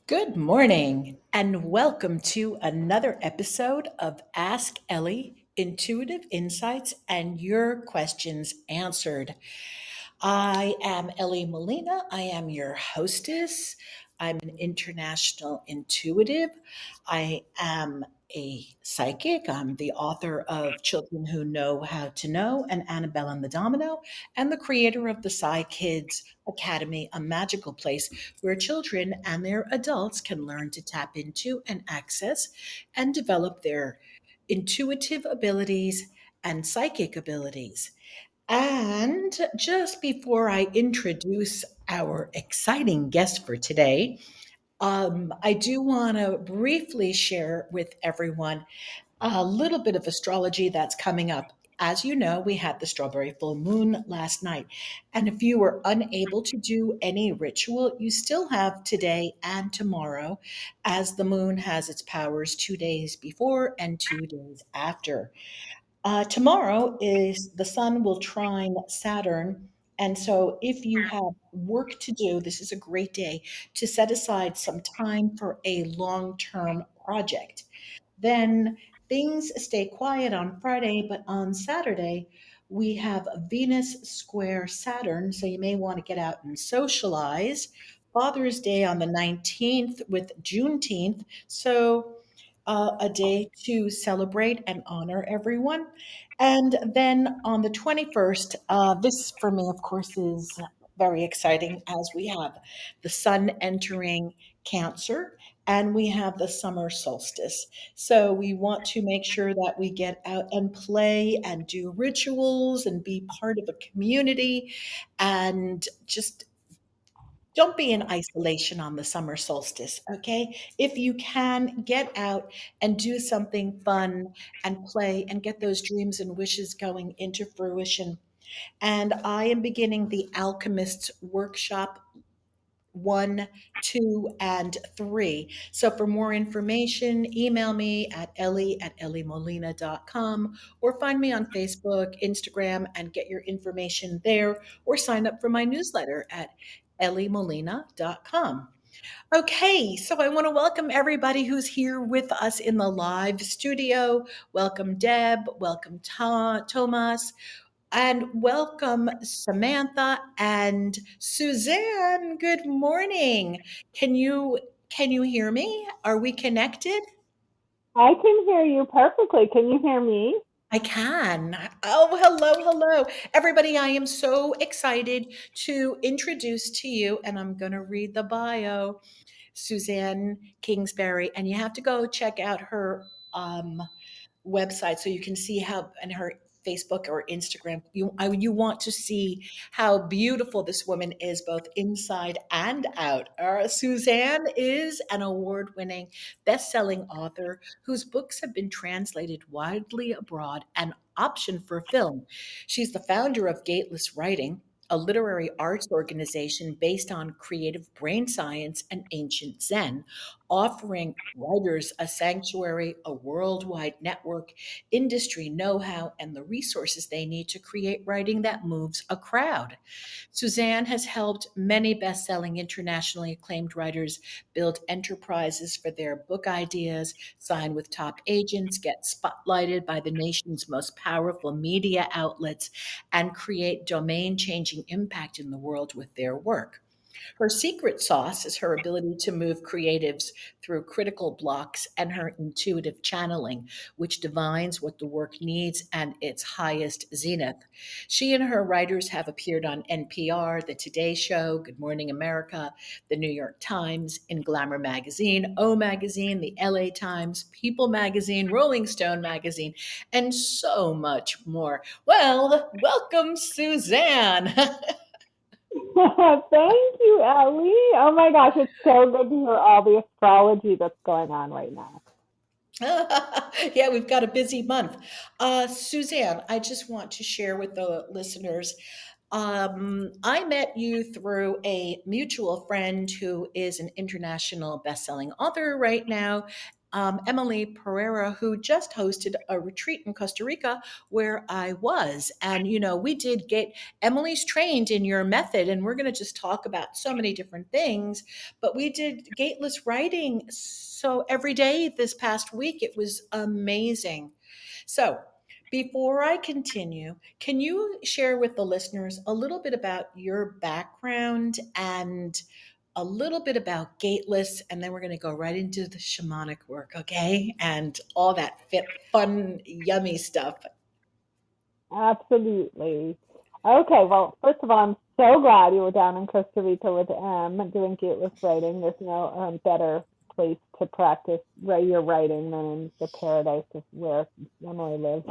Good morning, and welcome to another episode of Ask Ellie Intuitive Insights and Your Questions Answered. I am Elly Molina. I am your hostess. I'm an international intuitive. I am a psychic. I'm the author of Children Who Know How to Know and Annabelle and the Domino, and the creator of the Psy Kids Academy, a magical place where children and their adults can learn to tap into and access and develop their intuitive abilities and psychic abilities. And just before I introduce our exciting guest for today, I do want to briefly share with everyone a little bit of astrology that's coming up. As you know, we had the strawberry full moon last night. And if you were unable to do any ritual, you still have today and tomorrow, as the moon has its powers 2 days before and 2 days after. Tomorrow is the sun will trine Saturn. And so, if you have work to do, this is a great day to set aside some time for a long term project. Then things stay quiet on Friday, but on Saturday, we have Venus square Saturn. So, you may want to get out and socialize. Father's Day on the 19th with Juneteenth. So, a day to celebrate and honor everyone. And then on the 21st, this for me, of course, is very exciting as we have the sun entering Cancer and we have the summer solstice. So we want to make sure that we get out and play and do rituals and be part of a community and just don't be in isolation on the summer solstice, okay? If you can, get out and do something fun and play and get those dreams and wishes going into fruition. And I am beginning the Alchemists Workshop 1, 2, and 3. So for more information, email me at ellie@ellymolina.com or find me on Facebook, Instagram, and get your information there or sign up for my newsletter at ellymolina.com. Okay, so I want to welcome everybody who's here with us in the live studio. Welcome, Deb. Welcome, Thomas. And welcome, Samantha and Suzanne. Good morning. Can you hear me? Are we connected? I can hear you perfectly. Can you hear me? I can. Oh, hello, hello. Everybody, I am so excited to introduce to you, and I'm going to read the bio. Suzanne Kingsbury, and you have to go check out her website so you can see how, and her Facebook or Instagram. You want to see how beautiful this woman is, both inside and out. Suzanne is an award-winning, best-selling author whose books have been translated widely abroad and optioned for film. She's the founder of Gateless Writing, a literary arts organization based on creative brain science and ancient Zen, offering writers a sanctuary, a worldwide network, industry know how, and the resources they need to create writing that moves a crowd. Suzanne has helped many best selling, internationally acclaimed writers build enterprises for their book ideas, sign with top agents, get spotlighted by the nation's most powerful media outlets, and create domain changing impact in the world with their work. Her secret sauce is her ability to move creatives through critical blocks and her intuitive channeling, which divines what the work needs and its highest zenith. She and her writers have appeared on NPR, The Today Show, Good Morning America, The New York Times, in Glamour Magazine, O Magazine, the LA Times, People Magazine, Rolling Stone Magazine, and so much more. Well, welcome, Suzanne. Thank you, Ellie. Oh my gosh, it's so good to hear all the astrology that's going on right now. Yeah, we've got a busy month. Suzanne, I just want to share with the listeners. I met you through a mutual friend who is an international best-selling author right now. Emily Pereira, who just hosted a retreat in Costa Rica where I was. And, we did get Emily's trained in your method, and we're going to just talk about so many different things. But we did gateless writing so every day this past week. It was amazing. So, before I continue, can you share with the listeners a little bit about your background and a little bit about gateless, and then we're going to go right into the shamanic work, okay? And all that fun, yummy stuff. Absolutely. Okay, well, first of all, I'm so glad you were down in Costa Rica with doing gateless writing. There's no better place to practice your writing than in the paradise of where Emily lives.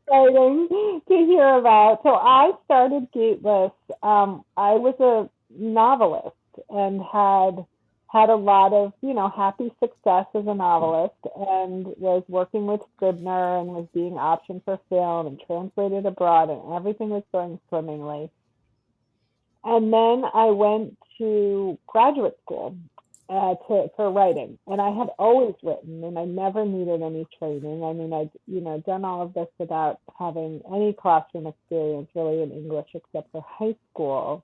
Exciting to hear about. So I started Gateless. I was a novelist and had a lot of, happy success as a novelist, and was working with Scribner and was being optioned for film and translated abroad, and everything was going swimmingly. And then I went to graduate school for writing, and I had always written, and I never needed any training. I mean, I'd done all of this without having any classroom experience really in English except for high school.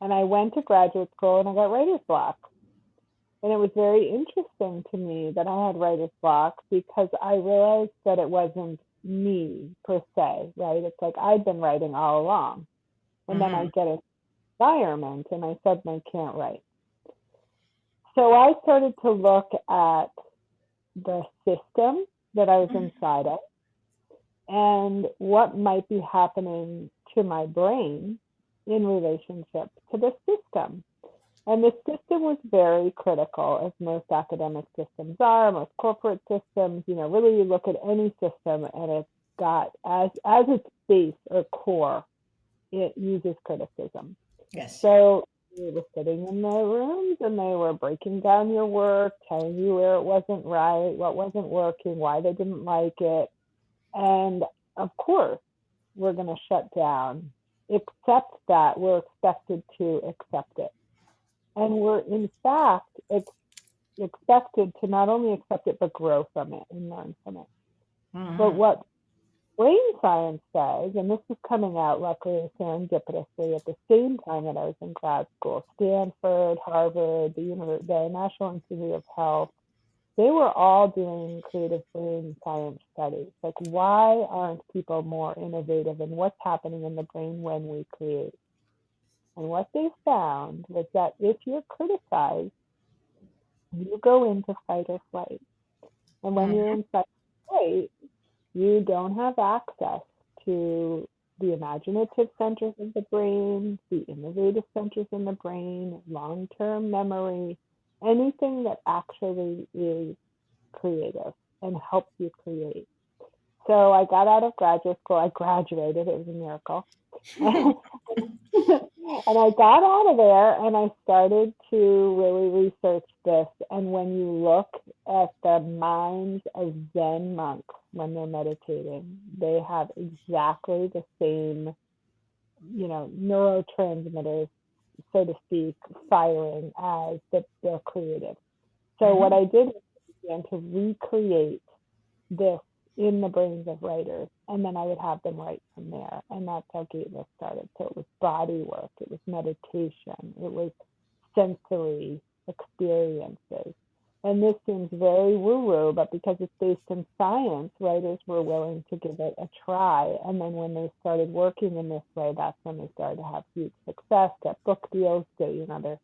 And I went to graduate school and I got writer's block. And it was very interesting to me that I had writer's block because I realized that it wasn't me per se, right? It's like I'd been writing all along. And then I Mhm. get an environment and I suddenly can't write. So I started to look at the system that I was inside of and what might be happening to my brain in relationship to the system. And the system was very critical, as most academic systems are, most corporate systems. Really you look at any system and it's got as its base or core, it uses criticism. Yes. So we were sitting in the rooms and they were breaking down your work, telling you where it wasn't right, what wasn't working, why they didn't like it. And of course, we're going to shut down, except that we're expected to accept it. And we're, in fact, expected to not only accept it, but grow from it and learn from it. But Mhm. what brain science says, and this is coming out luckily serendipitously at the same time that I was in grad school, Stanford, Harvard, the National Institute of Health, they were all doing creative brain science studies. Like, why aren't people more innovative and what's happening in the brain when we create? And what they found was that if you're criticized, you go into fight or flight. And when you're Mhm. in fight or flight, you don't have access to the imaginative centers of the brain, the innovative centers in the brain, long term memory, anything that actually is creative and helps you create. So I got out of graduate school. I graduated. It was a miracle. And I got out of there and I started to really research this. And when you look at the minds of Zen monks when they're meditating, they have exactly the same, neurotransmitters, so to speak, firing as they're creative. So what Mhm. I did was began to recreate this in the brains of writers, and then I would have them write from there. And that's how Gateless started. So it was body work, it was meditation, it was sensory experiences. And this seems very woo-woo, but because it's based in science, writers were willing to give it a try. And then when they started working in this way, that's when they started to have huge success, get book deals, their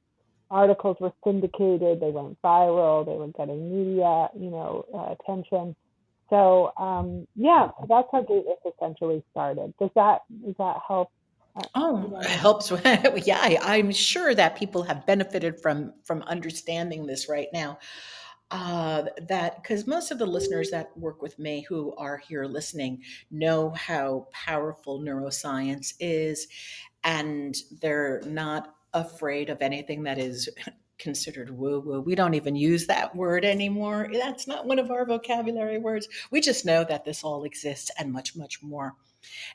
articles were syndicated, they went viral, they were getting media, attention. So yeah, so that's how Gateway essentially started. Does that help? Oh, it Any? helps. Yeah, I'm sure that people have benefited from understanding this right now. That because most of the listeners that work with me who are here listening know how powerful neuroscience is, and they're not afraid of anything that is considered woo woo. We don't even use that word anymore. That's not one of our vocabulary words. We just know that this all exists and much, much more.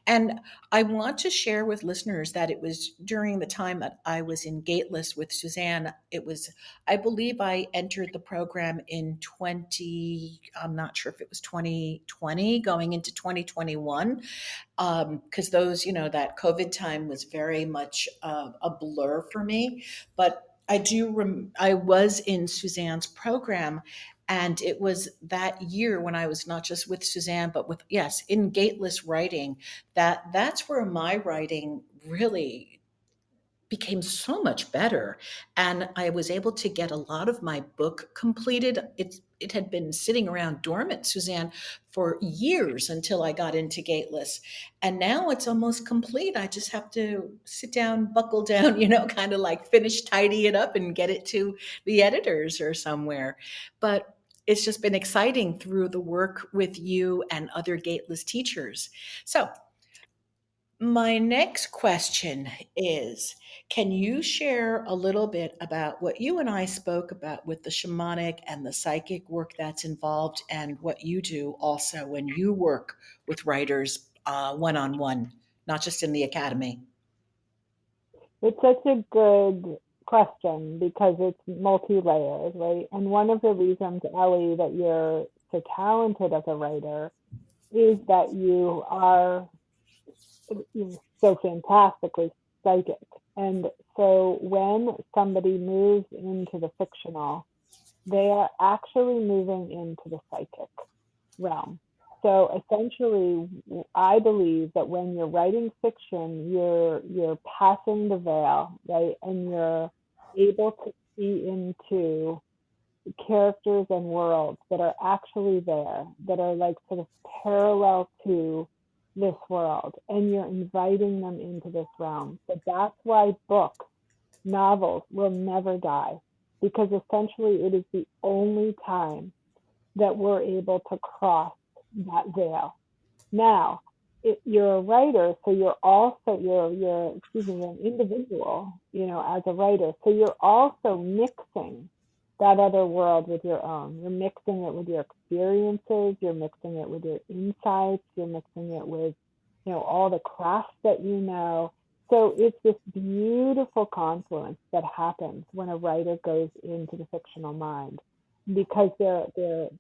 And I want to share with listeners that it was during the time that I was in Gateless with Suzanne. It was, I believe I entered the program in 20, I'm not sure if it was 2020 going into 2021, because those, that COVID time was very much a blur for me. But I was in Suzanne's program, and it was that year when I was not just with Suzanne, but with, yes, in Gateless writing, that's where my writing really became so much better, and I was able to get a lot of my book completed. It had been sitting around dormant, Suzanne, for years until I got into Gateless, and now it's almost complete. I just have to sit down, buckle down, kind of like finish, tidy it up, and get it to the editors or somewhere. But it's just been exciting through the work with you and other Gateless teachers. So my next question is, can you share a little bit about what you and I spoke about with the shamanic and the psychic work that's involved, and what you do also when you work with writers one on one, not just in the academy? It's such a good question because it's multi-layered, right? And one of the reasons, Elly, that you're so talented as a writer is that you are so fantastically psychic. And so when somebody moves into the fictional, they are actually moving into the psychic realm. So essentially, I believe that when you're writing fiction, you're passing the veil, right? And you're able to see into characters and worlds that are actually there, that are like sort of parallel to this world, and you're inviting them into this realm. So that's why books, novels will never die, because essentially it is the only time that we're able to cross that veil. Now, you're a writer, so you're excuse me, you're an individual, as a writer. So you're also mixing that other world with your own. You're mixing it with your experiences. You're mixing it with your insights. You're mixing it with, all the crafts that you know. So it's this beautiful confluence that happens when a writer goes into the fictional mind, because they're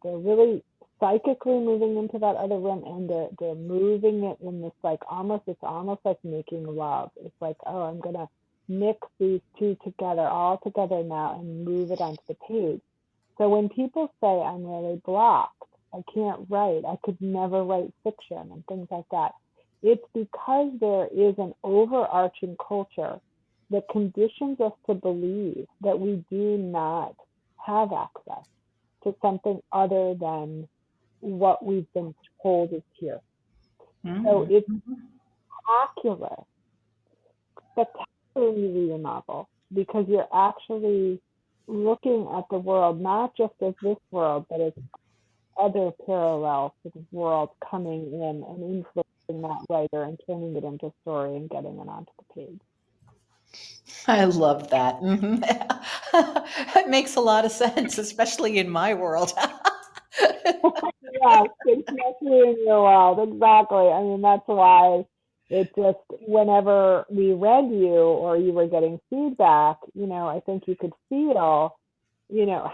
really psychically moving into that other room, and they're moving it in this like it's almost like making love. It's like, oh, I'm gonna mix these two together, all together now, and move it onto the page. So when people say I'm really blocked, I can't write, I could never write fiction and things like that, it's because there is an overarching culture that conditions us to believe that we do not have access to something other than what we've been told is here. So Mm. it's spectacular, spectacularly read a novel, because you're actually looking at the world not just as this world, but as other parallels to the world coming in and influencing that writer and turning it into story and getting it onto the page. I love that. Mhm. It makes a lot of sense, especially in my world. Yes, especially in your world. Exactly. I mean, that's why it just, whenever we read you or you were getting feedback, I think you could feel,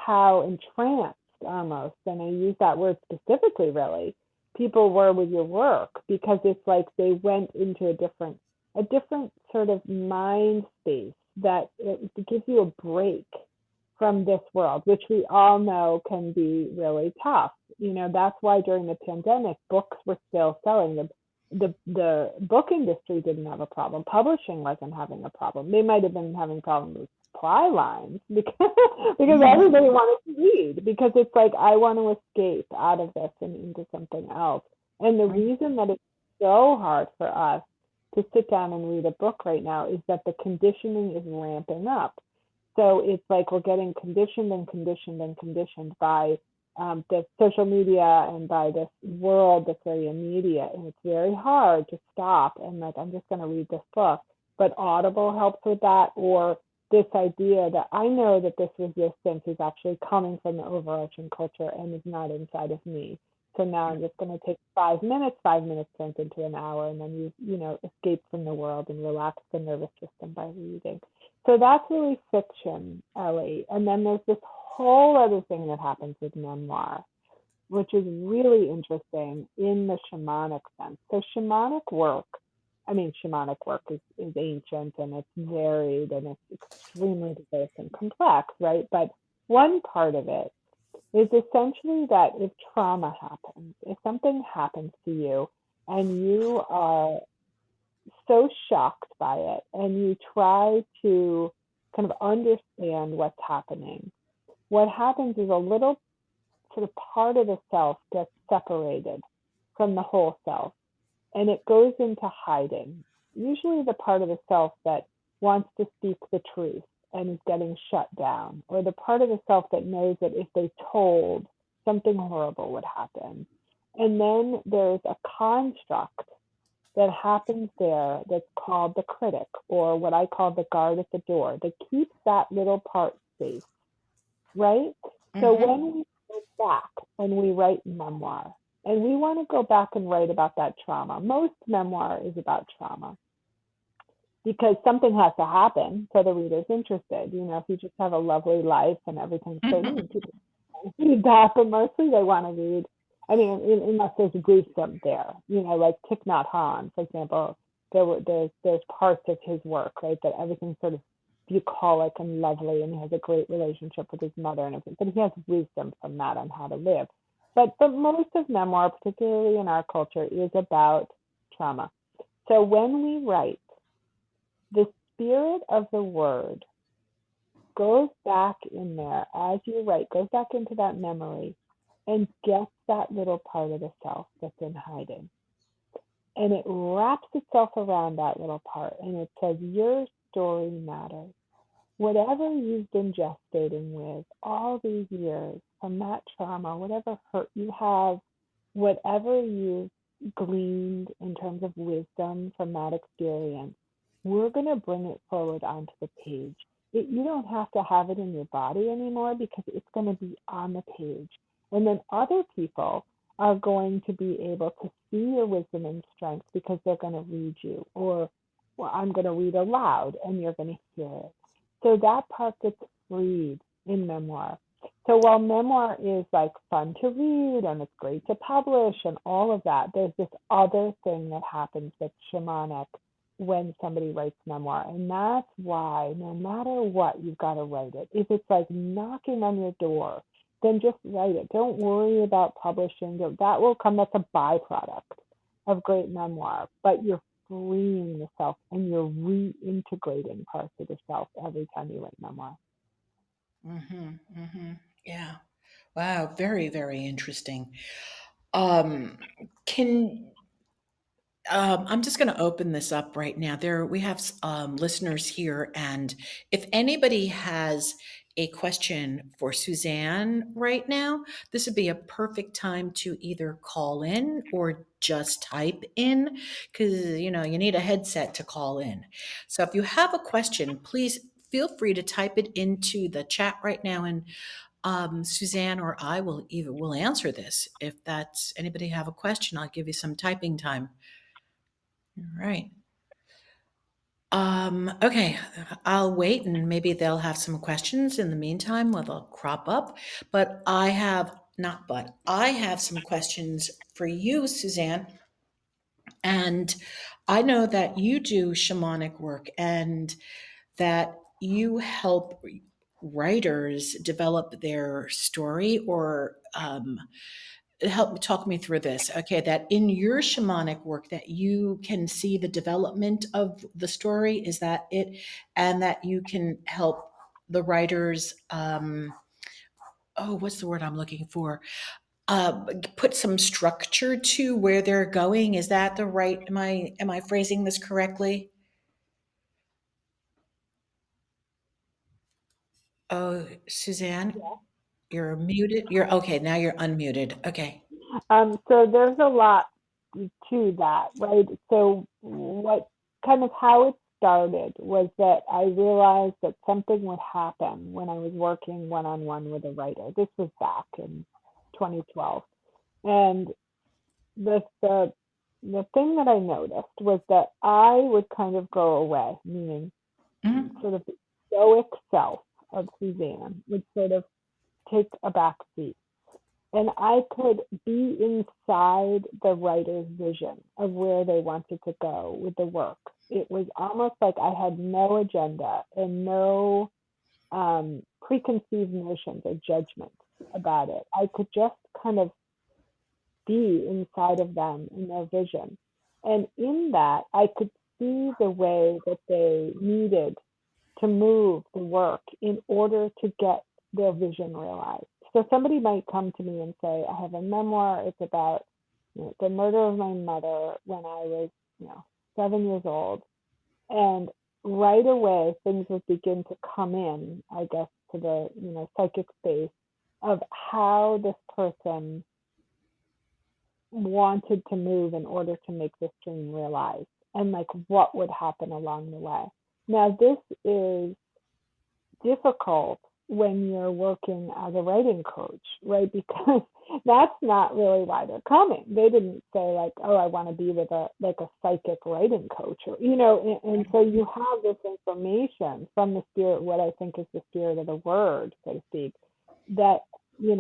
how entranced almost, and I use that word specifically, really, people were with your work, because it's like they went into a different sort of mind space that it gives you a break from this world, which we all know can be really tough. That's why during the pandemic, books were still selling. The book industry didn't have a problem. Publishing wasn't having a problem. They might have been having problems with supply lines because everybody wanted to read, because it's like, I want to escape out of this and into something else. And the reason that it's so hard for us to sit down and read a book right now is that the conditioning is ramping up. So it's like we're getting conditioned and conditioned and conditioned by the social media and by this world that's very immediate, and it's very hard to stop and like, I'm just going to read this book. But Audible helps with that, or this idea that I know that this resistance is actually coming from the overarching culture and is not inside of me. So now I'm just going to take 5 minutes. 5 minutes turns into an hour, and then you escape from the world and relax the nervous system by reading. So that's really fiction, Ellie. And then there's this whole other thing that happens with memoir, which is really interesting in the shamanic sense. So shamanic work is ancient and it's varied and it's extremely diverse and complex, right? But one part of it is essentially that if trauma happens, if something happens to you and you are so shocked by it and you try to kind of understand what's happening, what happens is a little sort of part of the self gets separated from the whole self and it goes into hiding. Usually the part of the self that wants to speak the truth and is getting shut down, or the part of the self that knows that if they told, something horrible would happen. And then there's a construct that happens there that's called the critic, or what I call the guard at the door, that keeps that little part safe, right? So when we go back and we write memoir, and we want to go back and write about that trauma, most memoir is about trauma because something has to happen so the reader's interested. If you just have a lovely life and everything's so neat, people read that, but mostly they want to read. I mean, unless there's gruesome there, like Thich Nhat Hanh, for example. There's parts of his work, right, that everything's sort of bucolic and lovely, and he has a great relationship with his mother and everything. But he has wisdom from that on how to live. But most of memoir, particularly in our culture, is about trauma. So when we write, the spirit of the word goes back in there as you write, goes back into that memory and gets that little part of the self that's in hiding. And it wraps itself around that little part and it says, your story matters. Whatever you've been gestating with all these years from that trauma, whatever hurt you have, whatever you've gleaned in terms of wisdom from that experience, we're going to bring it forward onto the page. You don't have to have it in your body anymore because it's going to be on the page. And then other people are going to be able to see your wisdom and strength because they're going to read you, or I'm going to read aloud and you're going to hear it. So that part gets freed in memoir. So while memoir is like fun to read and it's great to publish and all of that, there's this other thing that happens that's shamanic when somebody writes memoir. And that's why no matter what, you've got to write it. If it's like knocking on your door, then just write it. Don't worry about publishing. That will come. That's a byproduct of great memoir. But you're freeing the self and you're reintegrating parts of the self every time you write memoir. Yeah. Wow. Very, very interesting. Um, can I'm just going to open this up right now. We have listeners here, and if anybody has a question for Suzanne right now, this would be a perfect time to either call in or just type in, because you need a headset to call in. So if you have a question, please feel free to type it into the chat right now, and Suzanne or I will answer this. If that's anybody have a question, I'll give you some typing time. All right. Okay, I'll wait and maybe they'll have some questions in the meantime while they'll crop up. But I have some questions for you, Suzanne. And I know that you do shamanic work and that you help writers develop their story or help me talk me through this. Okay, that in your shamanic work that you can see the development of the story, is that it? And that you can help the writers oh, what's the word I'm looking for? Put some structure to where they're going. Is that the right? Am I phrasing this correctly? Oh, Suzanne, Yeah. you're muted. You're okay, now you're unmuted. Okay. So there's a lot to that, right? So what kind of how it started was that I realized that something would happen when I was working one-on-one with a writer. This was back in 2012. And the the thing that I noticed was that I would kind of go away, meaning Mhm. sort of the stoic self of Suzanne would sort of take a back seat. And I could be inside the writer's vision of where they wanted to go with the work. It was almost like I had no agenda and no preconceived notions or judgments about it. I could just kind of be inside of them in their vision. And in that, I could see the way that they needed to move the work in order to get their vision realized. So somebody might come to me and say, I have a memoir. It's about the murder of my mother when I was, 7 years old. And right away, things would begin to come in, I guess, to the, psychic space of how this person wanted to move in order to make this dream realized and like what would happen along the way. Now, this is difficult when you're working as a writing coach, right? Because that's not really why they're coming. They didn't say like, "Oh, I want to be with a psychic writing coach," or and so you have this information from the spirit, what I think is the spirit of the word, so to speak, that you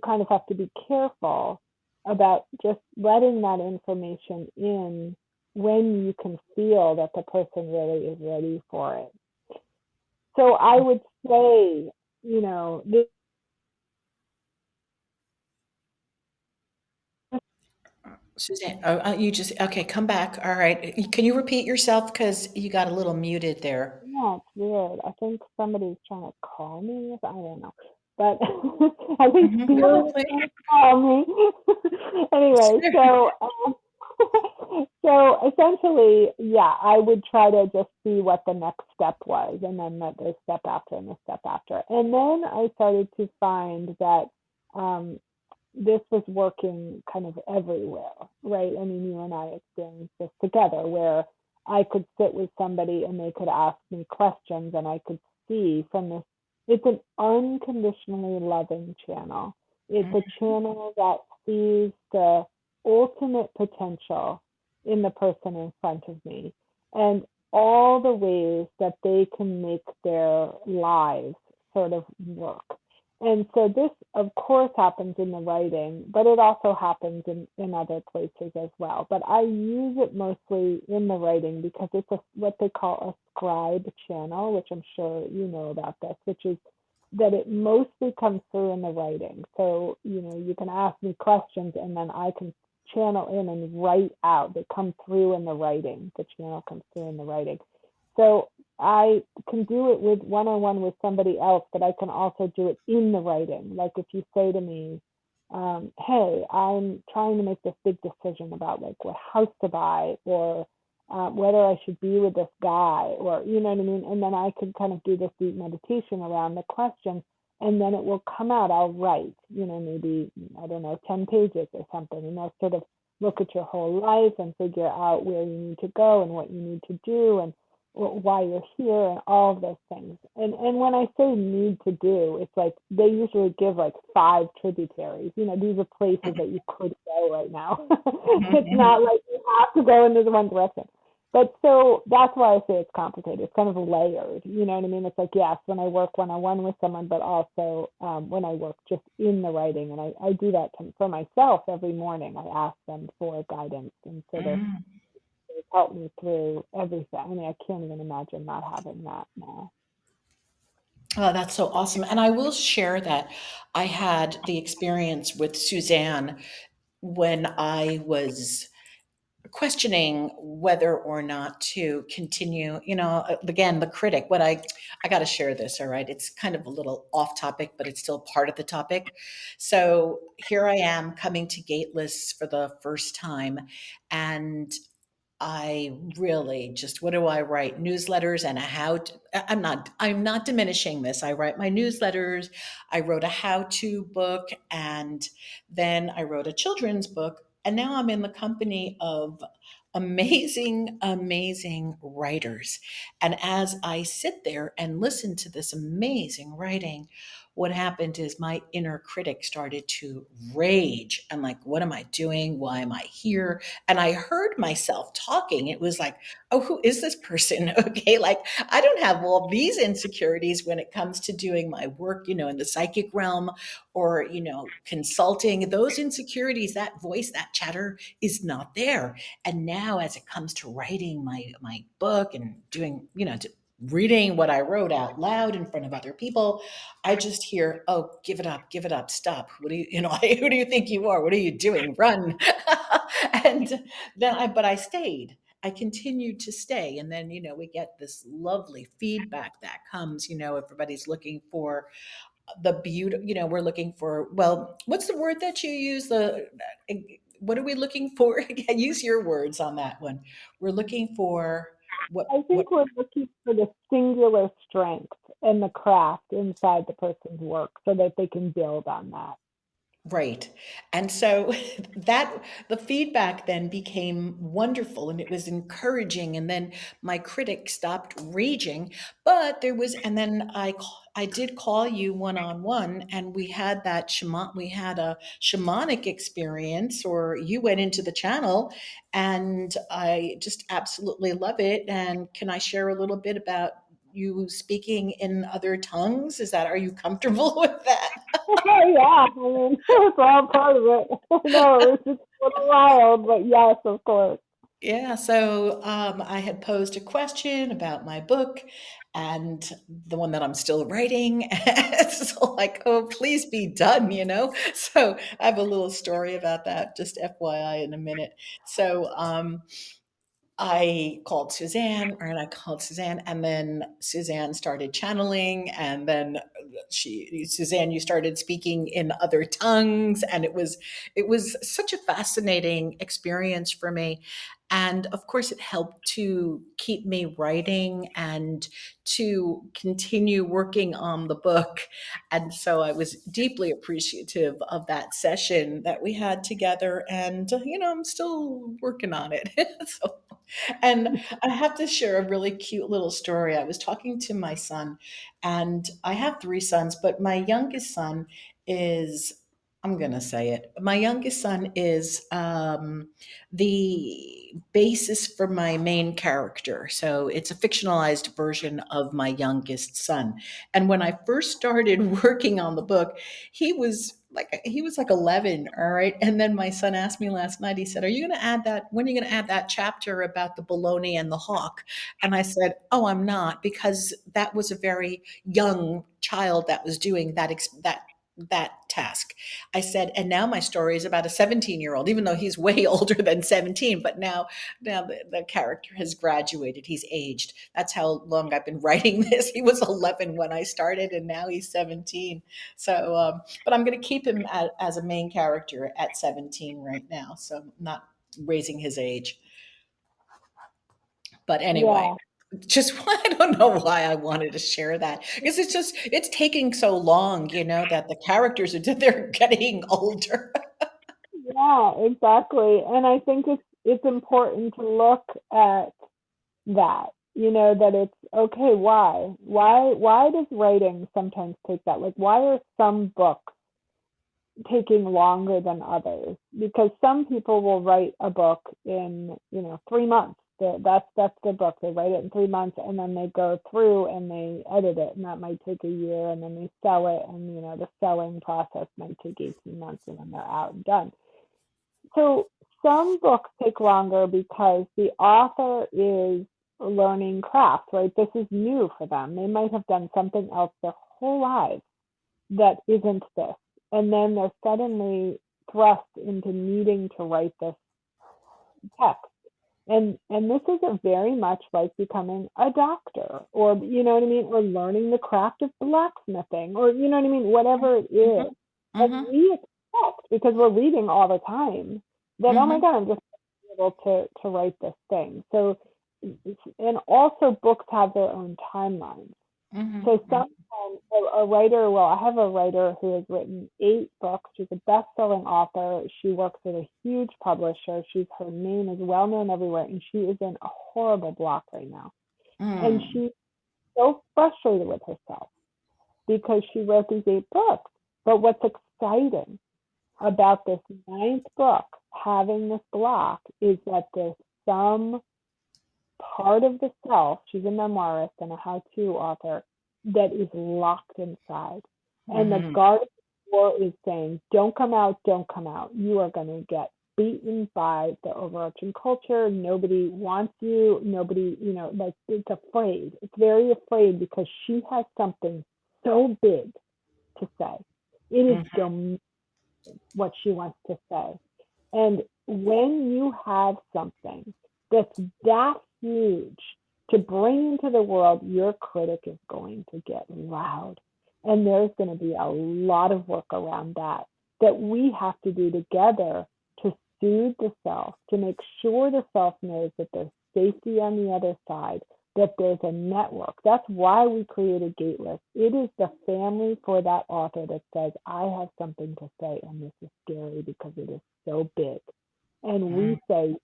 kind of have to be careful about just letting that information in when you can feel that the person really is ready for it. So I would say, this Suzanne, you just, okay, come back. All right. Can you repeat yourself? Because you got a little muted there. yeah, it's weird. I think somebody's trying to call me. I don't know, but I think Mhm, spirit is probably. trying to call me. Anyway, so so essentially, yeah, I would try to just see what the next step was, and then the step after and the step after, and then I started to find that um, this was working kind of everywhere, right? I mean, you and I experienced this together where I could sit with somebody and they could ask me questions and I could see from this. It's an unconditionally loving channel. It's a Mhm. channel that sees the ultimate potential in the person in front of me and all the ways that they can make their lives sort of work. And so this, of course, happens in the writing, but it also happens in other places as well. But I use it mostly in the writing because it's what they call a scribe channel, which I'm sure you know about this, which is that it mostly comes through in the writing. So, you can ask me questions and then I can channel in and write out. They come through in the writing. The channel comes through in the writing. So I can do it with one on one with somebody else, but I can also do it in the writing. Like if you say to me, "Hey, I'm trying to make this big decision about like what house to buy or whether I should be with this guy," or you know what I mean, and then I can kind of do this deep meditation around the question, and then it will come out. I'll write, maybe I don't know, 10 pages or something, and I'll sort of look at your whole life and figure out where you need to go and what you need to do and why you're here and all of those things. And when I say need to do, it's like they usually give like 5 tributaries. These are places that you could go right now. It's Mhm. not like you have to go in this one direction. But so that's why I say it's complicated. It's kind of layered. You know what I mean? It's like, yes, when I work one on one with someone, but also when I work just in the writing. And I do that for myself every morning. I ask them for guidance and sort of Mhm. help me through everything. I mean, I can't even imagine not having that now. Oh, that's so awesome. And I will share that I had the experience with Suzanne when I was questioning whether or not to continue. Again, the critic, I got to share this. All right. It's kind of a little off topic, but it's still part of the topic. So here I am coming to Gateless for the first time. And I really just, what do I write? Newsletters and a how to, I'm not diminishing this. I write my newsletters. I wrote a how-to book, and then I wrote a children's book. And now I'm in the company of amazing, amazing writers. And as I sit there and listen to this amazing writing, what happened is my inner critic started to rage. I'm like, what am I doing? Why am I here? And I heard myself talking. It was like, oh, who is this person? Okay, like I don't have all these insecurities when it comes to doing my work, in the psychic realm or, consulting. Those insecurities, that voice, that chatter is not there. And now as it comes to writing my book and doing, reading what I wrote out loud in front of other people, I just hear, "Oh, give it up, stop. What do you, who do you think you are? What are you doing? Run!" And but I stayed. I continued to stay, and then we get this lovely feedback that comes. Everybody's looking for the beauty. We're looking for, well, what's the word that you use? What are we looking for? Use your words on that one. We're looking for I what think we're looking for the singular strength and the craft inside the person's work so that they can build on that. Right. And so that the feedback then became wonderful and it was encouraging. And then my critic stopped raging, but there was, and then I did call you one on one and we had a shamanic experience, or you went into the channel, and I just absolutely love it. And can I share a little bit about you speaking in other tongues? Are you comfortable with that? Yeah, I mean, it's all part of it. No, it was just a little wild, but yes, of course. Yeah, so I had posed a question about my book and the one that I'm still writing. It's like, oh, please be done. So I have a little story about that, just FYI in a minute. So I called Suzanne, and then Suzanne started channeling, and then Suzanne, you started speaking in other tongues, and it was such a fascinating experience for me. And of course, it helped to keep me writing and to continue working on the book. And so I was deeply appreciative of that session that we had together. And, I'm still working on it. So and I have to share a really cute little story. I was talking to my son, and I have three sons, but my youngest son is, I'm going to say it, my youngest son is the basis for my main character. So it's a fictionalized version of my youngest son. And when I first started working on the book, he was like 11, all right. And then my son asked me last night, he said, are you going to add that, when are you going to add that chapter about the bologna and the hawk? And I said, oh, I'm not, because that was a very young child that was doing that task. I said, and now my story is about a 17-year-old, even though he's way older than 17, but now the character has graduated, he's aged. That's how long I've been writing this. He was 11 when I started, and now he's 17. So but I'm going to keep him as a main character at 17 right now, so I'm not raising his age. But anyway, Yeah, just I don't know why I wanted to share that, because it's taking so long, that the characters are they're getting older. yeah, exactly. And I think it's important to look at that, that it's okay. Why does writing sometimes take that? Like, why are some books taking longer than others? Because some people will write a book in 3 months. That's the book. They write it in 3 months, and then they go through and they edit it, and that might take a year, and then they sell it, and the selling process might take 18 months, and then they're out and done. So some books take longer because the author is learning craft, right? This is new for them. They might have done something else their whole lives that isn't this. And then they're suddenly thrust into needing to write this text. And this is a very much like becoming a doctor, or what I mean, or learning the craft of blacksmithing, or what I mean, whatever it is. Mhm. And Mhm. we expect, because we're reading all the time, that, oh my Mhm. God, I'm just able to write this thing. So, and also books have their own timelines. Mhm. So sometimes a writer, well, I have a writer who has written 8 books. She's a best-selling author. She works at a huge publisher. Her name is well known everywhere, and she is in a horrible block right now. And Mm. she's so frustrated with herself because she wrote these 8 books. But what's exciting about this ninth book having this block is that there's some part of the self, she's a memoirist and a how-to author, that is locked inside. And the Mm-hmm. guard at the door is saying, don't come out, don't come out. You are going to get beaten by the overarching culture. Nobody wants you. Nobody, like it's afraid. It's very afraid because she has something so big to say. It is what she wants to say. And when you have something that's that huge to bring into the world, your critic is going to get loud. And there's going to be a lot of work around that we have to do together to soothe the self, to make sure the self knows that there's safety on the other side, that there's a network. That's why we created Gateless. It is the family for that author that says, I have something to say, and this is scary because it is so big. And Mm-hmm. we say,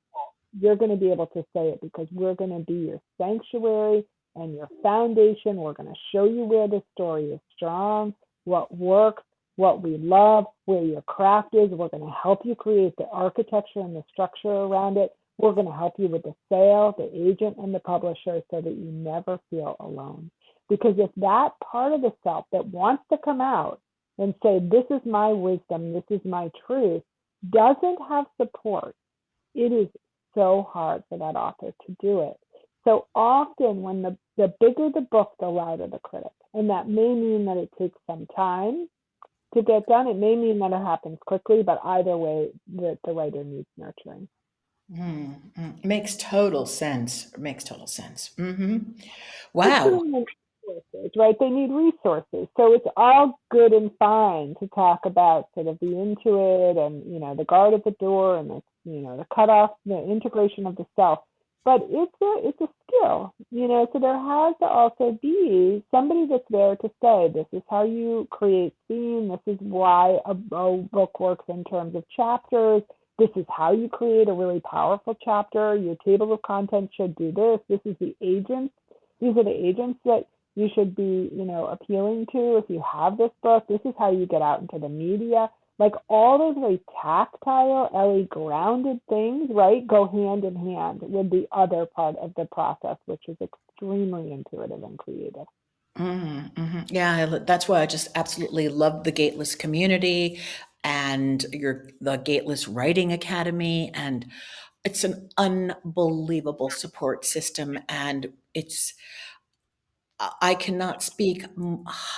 you're going to be able to say it because we're going to be your sanctuary and your foundation. We're going to show you where the story is strong, what works, what we love, where your craft is. We're going to help you create the architecture and the structure around it. We're going to help you with the sale, the agent, and the publisher so that you never feel alone. Because if that part of the self that wants to come out and say, this is my wisdom, this is my truth, doesn't have support, it is so hard for that author to do it. So often when the bigger the book, the louder the critic. And that may mean that it takes some time to get done. It may mean that it happens quickly, but either way, the writer needs nurturing. Mm-hmm. Makes total sense. Makes total sense. Mm-hmm. Wow. Especially in resources, right? They need resources. So it's all good and fine to talk about sort of the intuit and, the guard at the door and the cutoff, the integration of the self. But it's a skill, so there has to also be somebody that's there to say, this is how you create theme, this is why a book works in terms of chapters, this is how you create a really powerful chapter, your table of contents should do this, this is the agents, these are the agents that you should be, appealing to if you have this book, this is how you get out into the media. Like all those very tactile, Elly grounded things, right, go hand in hand with the other part of the process, which is extremely intuitive and creative. Mm-hmm. Mm-hmm. Yeah, that's why I just absolutely love the Gateless community and the Gateless Writing Academy, and it's an unbelievable support system, and it's I cannot speak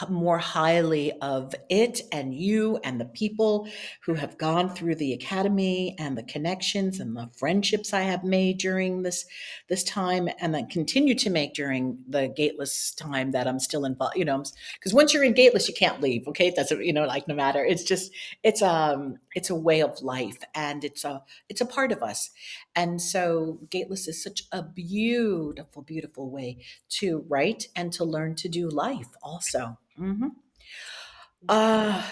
more highly of it and you and the people who have gone through the academy and the connections and the friendships I have made during this time and then continue to make during the Gateless time that I'm still involved. Because once you're in Gateless, you can't leave. Okay, that's like no matter. It's just it's a way of life and it's a part of us. And so Gateless is such a beautiful, beautiful way to write and to learn to do life also.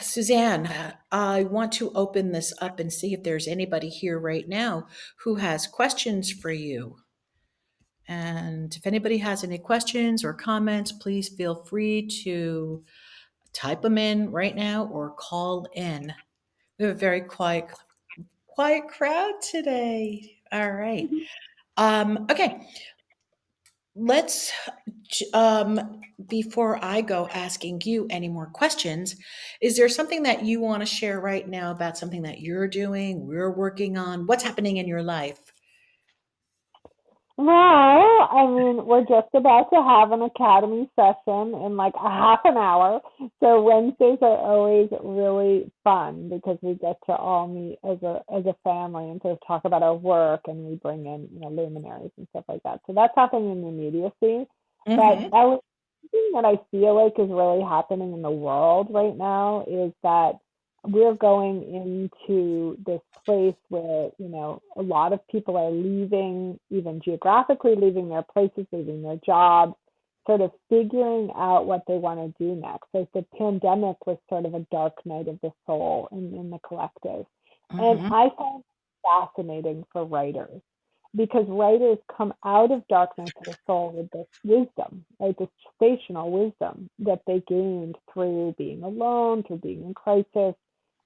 Suzanne, I want to open this up and see if there's anybody here right now who has questions for you. And if anybody has any questions or comments, please feel free to type them in right now or call in. We have a very quiet crowd today. All right. Okay. Let's before I go asking you any more questions, is there something that you want to share right now about something that you're doing, we're working on, what's happening in your life? Well, I mean, we're just about to have an academy session in like a half an hour. So Wednesdays are always really fun because we get to all meet as a family and sort of talk about our work and we bring in, luminaries and stuff like that. So that's happening in the immediacy. But Mm-hmm. something that I feel like is really happening in the world right now is that we're going into this place where a lot of people are leaving, even geographically leaving their places, leaving their jobs, sort of figuring out what they want to do next. Like the pandemic was sort of a dark night of the soul in the collective, and Mm-hmm. I find it fascinating for writers because writers come out of dark nights of the soul with this wisdom, right? This gestational wisdom that they gained through being alone, through being in crisis,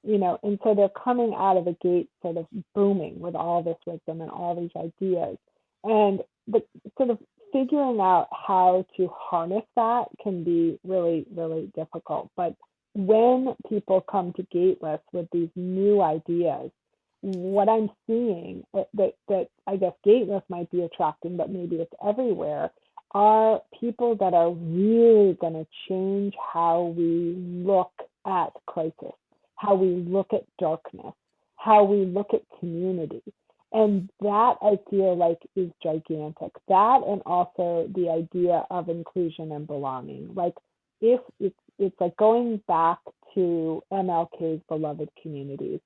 and so they're coming out of the gate sort of booming with all this wisdom and all these ideas. And the sort of figuring out how to harness that can be really, really difficult. But when people come to Gateless with these new ideas, what I'm seeing that I guess Gateless might be attracting, but maybe it's everywhere, are people that are really going to change how we look at crisis, how we look at darkness, how we look at community. And that I feel like is gigantic. That, and also the idea of inclusion and belonging. Like, if it's like going back to MLK's beloved communities.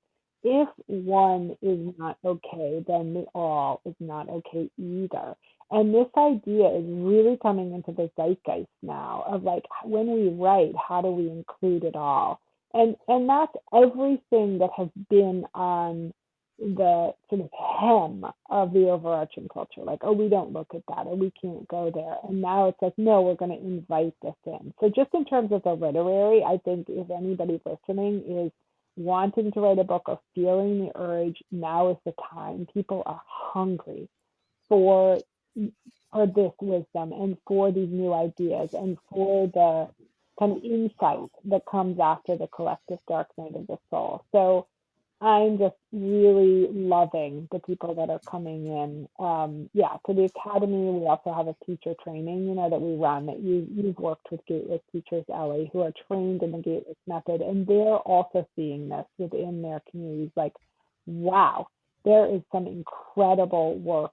If one is not okay, then the all is not okay either. And this idea is really coming into the zeitgeist now of like, when we write, how do we include it all? And that's everything that has been on the sort of hem of the overarching culture. Like, oh, we don't look at that, or we can't go there. And now it's like, no, we're going to invite this in. So just in terms of the literary, I think if anybody listening is wanting to write a book or feeling the urge, now is the time. People are hungry for for this wisdom and for these new ideas and for the kind of insight that comes after the collective dark night of the soul. So I'm just really loving the people that are coming in. Yeah, to the academy, we also have a teacher training, that we run. That you've worked with Gateless teachers, Elly, who are trained in the Gateless method, and they're also seeing this within their communities. Like, wow, there is some incredible work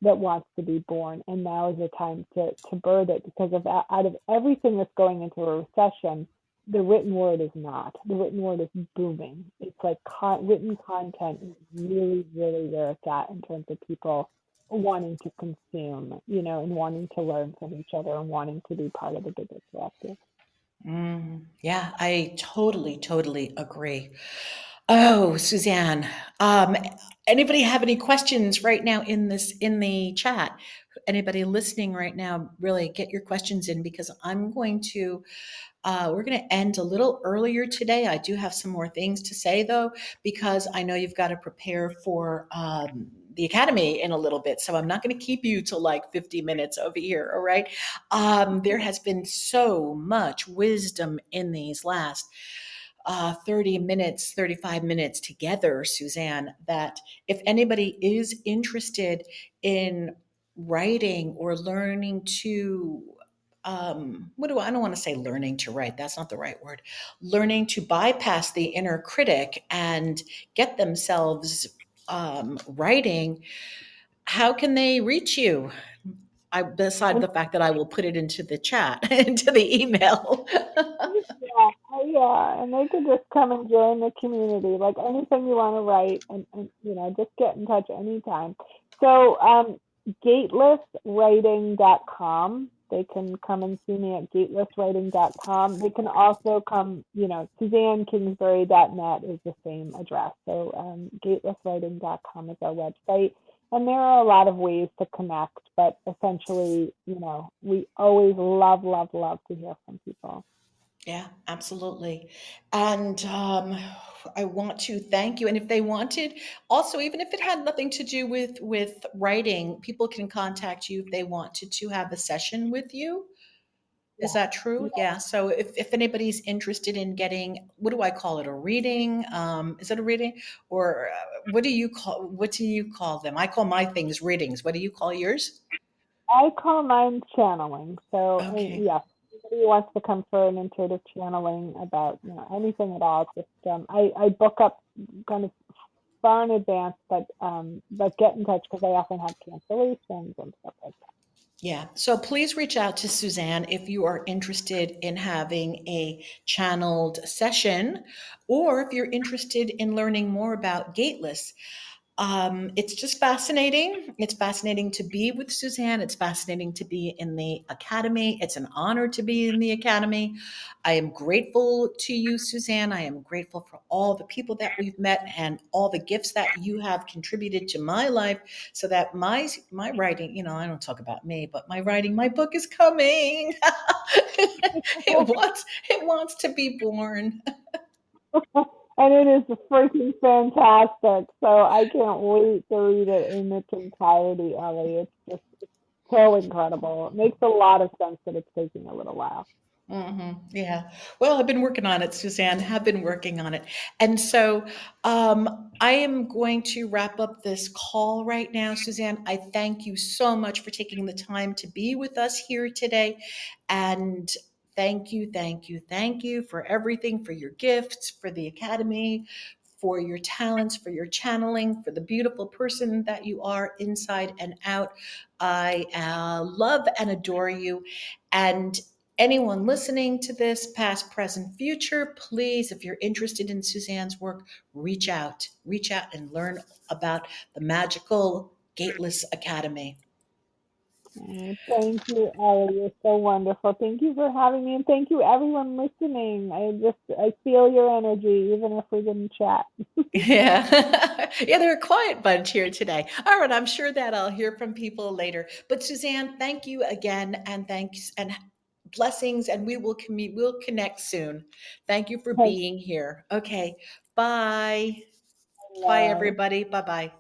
that wants to be born, and now is the time to birth it, because out of everything that's going into a recession, the written word is not. The written word is booming. It's like written content is really, really where it's at in terms of people wanting to consume, and wanting to learn from each other and wanting to be part of the bigger collective. Yeah, I totally, totally agree. Oh, Suzanne, um, anybody have any questions right now in the chat? Anybody listening right now, really get your questions in, because we're going to end a little earlier today. I do have some more things to say though, because I know you've got to prepare for the academy in a little bit. So I'm not going to keep you to like 50 minutes over here. All right. There has been so much wisdom in these last 30 minutes, 35 minutes together, Suzanne, that if anybody is interested in writing or learning to, I don't want to say learning to write, that's not the right word, learning to bypass the inner critic and get themselves writing, how can they reach you? Beside And the fact that I will put it into the chat, into the email. yeah, yeah, and they could just come and join the community. Like, anything you want to write, and just get in touch anytime. So, gatelesswriting.com. They can come and see me at gatelesswriting.com. They can also come, SuzanneKingsbury.net is the same address. So, gatelesswriting.com is our website. And there are a lot of ways to connect, but essentially, we always love, love, love to hear from people. Yeah, absolutely. And I want to thank you. And if they wanted, also, even if it had nothing to do with writing, people can contact you if they wanted to have a session with you. Is Yeah. that true? Yeah. Yeah. So if anybody's interested in getting, what do I call it? A reading? Is it a reading? Or what do you call them? I call my things readings. What do you call yours? I call mine channeling. So, Okay. yes, anybody who wants to come for an intuitive channeling about, anything at all, just I book up kind of far in advance, but get in touch, because I often have cancellations and stuff like that. Yeah. So please reach out to Suzanne if you are interested in having a channeled session, or if you're interested in learning more about Gateless. It's just fascinating. It's fascinating to be with Suzanne. It's fascinating to be in the academy. It's an honor to be in the academy. I am grateful to you, Suzanne. I am grateful for all the people that we've met and all the gifts that you have contributed to my life so that my writing, I don't talk about me, but my writing, my book is coming. It wants to be born. And it is freaking fantastic. So I can't wait to read it in its entirety, Ellie. It's just so incredible. It makes a lot of sense that it's taking a little while. Yeah. Well, I've been working on it, Suzanne, have been working on it. And so I am going to wrap up this call right now, Suzanne. I thank you so much for taking the time to be with us here today. And thank you, thank you, thank you for everything, for your gifts, for the Academy, for your talents, for your channeling, for the beautiful person that you are inside and out. I love and adore you. And anyone listening to this, past, present, future, please, if you're interested in Suzanne's work, reach out and learn about the magical Gateless Academy. Thank you, Ellie. You're so wonderful. Thank you for having me, and thank you, everyone listening. I feel your energy, even if we didn't chat. Yeah. Yeah, they're a quiet bunch here today. All right, I'm sure that I'll hear from people later. But Suzanne, thank you again and thanks and blessings and we'll connect soon. Thank you for Take being here. Okay. Bye. Bye love. everybody. Bye-bye.